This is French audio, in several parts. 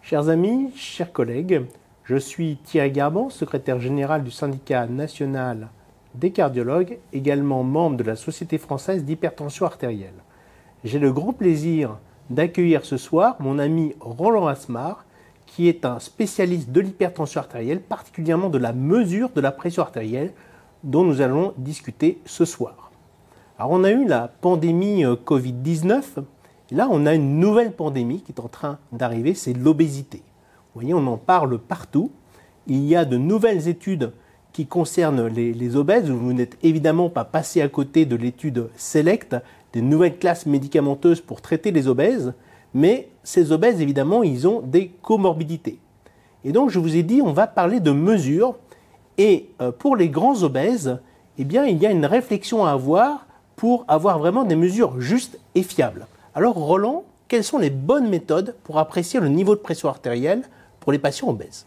Chers amis, chers collègues, je suis Thierry Garban, secrétaire général du syndicat national des cardiologues, également membre de la Société française d'hypertension artérielle. J'ai le grand plaisir d'accueillir ce soir mon ami Roland Asmar, qui est un spécialiste de l'hypertension artérielle, particulièrement de la mesure de la pression artérielle, dont nous allons discuter ce soir. Alors on a eu la pandémie Covid-19, et là on a une nouvelle pandémie qui est en train d'arriver, c'est l'obésité. Vous voyez, on en parle partout. Il y a de nouvelles études qui concernent les obèses. Vous n'êtes évidemment pas passé à côté de l'étude SELECT, des nouvelles classes médicamenteuses pour traiter les obèses, mais ces obèses, évidemment, ils ont des comorbidités. Et donc, je vous ai dit, on va parler de mesures, et pour les grands obèses, eh bien, il y a une réflexion à avoir pour avoir vraiment des mesures justes et fiables. Alors, Roland, quelles sont les bonnes méthodes pour apprécier le niveau de pression artérielle pour les patients obèses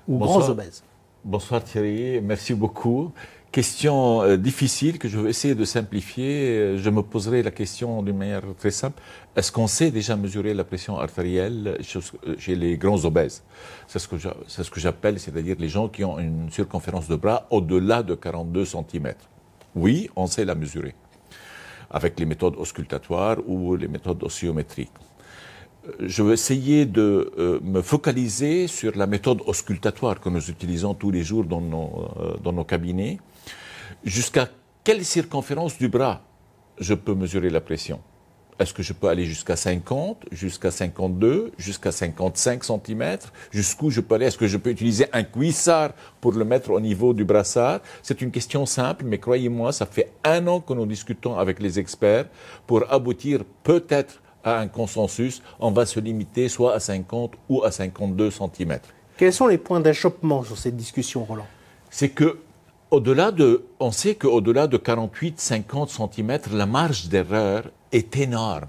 ou grands obèses? Bonsoir Thierry, merci beaucoup. Question difficile que je vais essayer de simplifier. Je me poserai la question d'une manière très simple. Est-ce qu'on sait déjà mesurer la pression artérielle chez les grands obèses? C'est ce que j'appelle, c'est-à-dire les gens qui ont une circonférence de bras au-delà de 42 cm. Oui, on sait la mesurer avec les méthodes auscultatoires ou les méthodes oscillométriques. Je vais essayer de me focaliser sur la méthode auscultatoire que nous utilisons tous les jours dans nos cabinets. Jusqu'à quelle circonférence du bras je peux mesurer la pression? Est-ce que je peux aller jusqu'à 50, jusqu'à 52, jusqu'à 55 cm? Jusqu'où je peux aller? Est-ce que je peux utiliser un cuissard pour le mettre au niveau du brassard? C'est une question simple, mais croyez-moi, ça fait 1 an que nous discutons avec les experts pour aboutir peut-être à un consensus. On va se limiter soit à 50 ou à 52 cm. Quels sont les points d'achoppement sur cette discussion, Roland? C'est que on sait qu'au-delà de 48-50 cm, la marge d'erreur est énorme.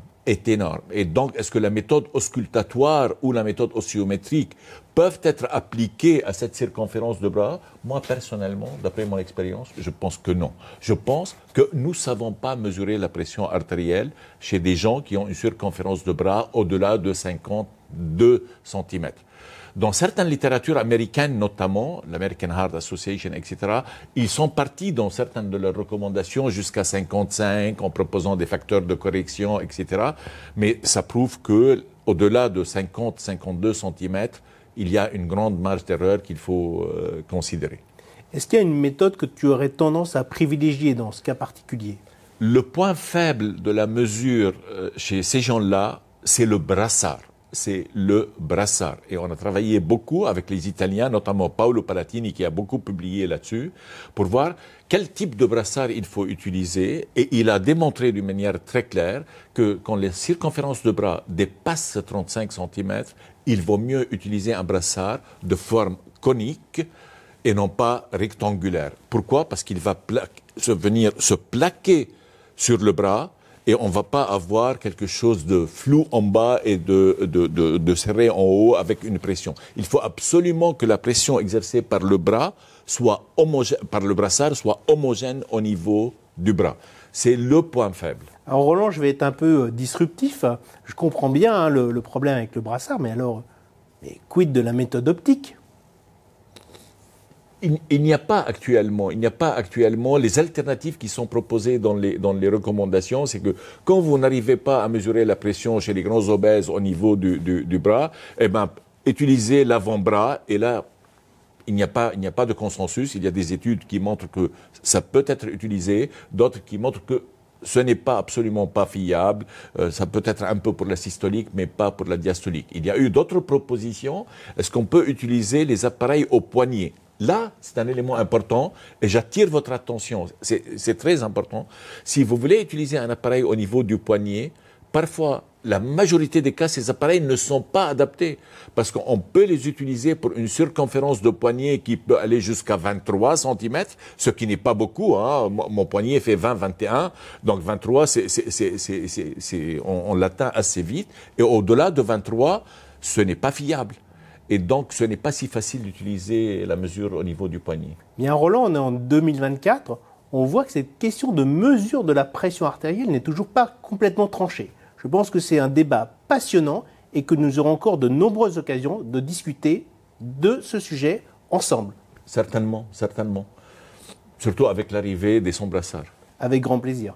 Et donc, est-ce que la méthode auscultatoire ou la méthode oscillométrique peuvent être appliquées à cette circonférence de bras? Moi, personnellement, d'après mon expérience, je pense que non. Je pense que nous ne savons pas mesurer la pression artérielle chez des gens qui ont une circonférence de bras au-delà de 52 cm. Dans certaines littératures américaines, notamment l'American Heart Association, etc., ils sont partis dans certaines de leurs recommandations jusqu'à 55, en proposant des facteurs de correction, etc. Mais ça prouve que au-delà de 50-52 cm, il y a une grande marge d'erreur qu'il faut considérer. Est-ce qu'il y a une méthode que tu aurais tendance à privilégier dans ce cas particulier? Le point faible de la mesure chez ces gens-là, c'est le brassard. C'est le brassard. Et on a travaillé beaucoup avec les Italiens, notamment Paolo Palatini, qui a beaucoup publié là-dessus, pour voir quel type de brassard il faut utiliser. Et il a démontré d'une manière très claire que quand les circonférences de bras dépassent 35 cm, il vaut mieux utiliser un brassard de forme conique et non pas rectangulaire. Pourquoi? Parce qu'il va venir se plaquer sur le bras, et on ne va pas avoir quelque chose de flou en bas et de serré en haut avec une pression. Il faut absolument que la pression exercée par le bras soit par le brassard soit homogène au niveau du bras. C'est le point faible. Alors Roland, je vais être un peu disruptif. Je comprends bien le problème avec le brassard, mais alors, quid de la méthode optique? Il n'y a pas actuellement les alternatives qui sont proposées dans les recommandations. C'est que quand vous n'arrivez pas à mesurer la pression chez les grands obèses au niveau du bras, eh ben, utilisez l'avant-bras. Et là, il n'y a pas de consensus. Il y a des études qui montrent que ça peut être utilisé, d'autres qui montrent que ce n'est pas absolument pas fiable. Ça peut être un peu pour la systolique, mais pas pour la diastolique. Il y a eu d'autres propositions. Est-ce qu'on peut utiliser les appareils au poignet? Là, c'est un élément important et j'attire votre attention. C'est très important. Si vous voulez utiliser un appareil au niveau du poignet, parfois, la majorité des cas, ces appareils ne sont pas adaptés parce qu'on peut les utiliser pour une circonférence de poignet qui peut aller jusqu'à 23 cm, ce qui n'est pas beaucoup. Hein. Mon poignet fait 20-21, donc 23, on l'atteint assez vite. Et au-delà de 23, ce n'est pas fiable. Et donc, ce n'est pas si facile d'utiliser la mesure au niveau du poignet. Bien, Roland, on est en 2024. On voit que cette question de mesure de la pression artérielle n'est toujours pas complètement tranchée. Je pense que c'est un débat passionnant et que nous aurons encore de nombreuses occasions de discuter de ce sujet ensemble. Certainement, certainement. Surtout avec l'arrivée des Son Brassard. Avec grand plaisir.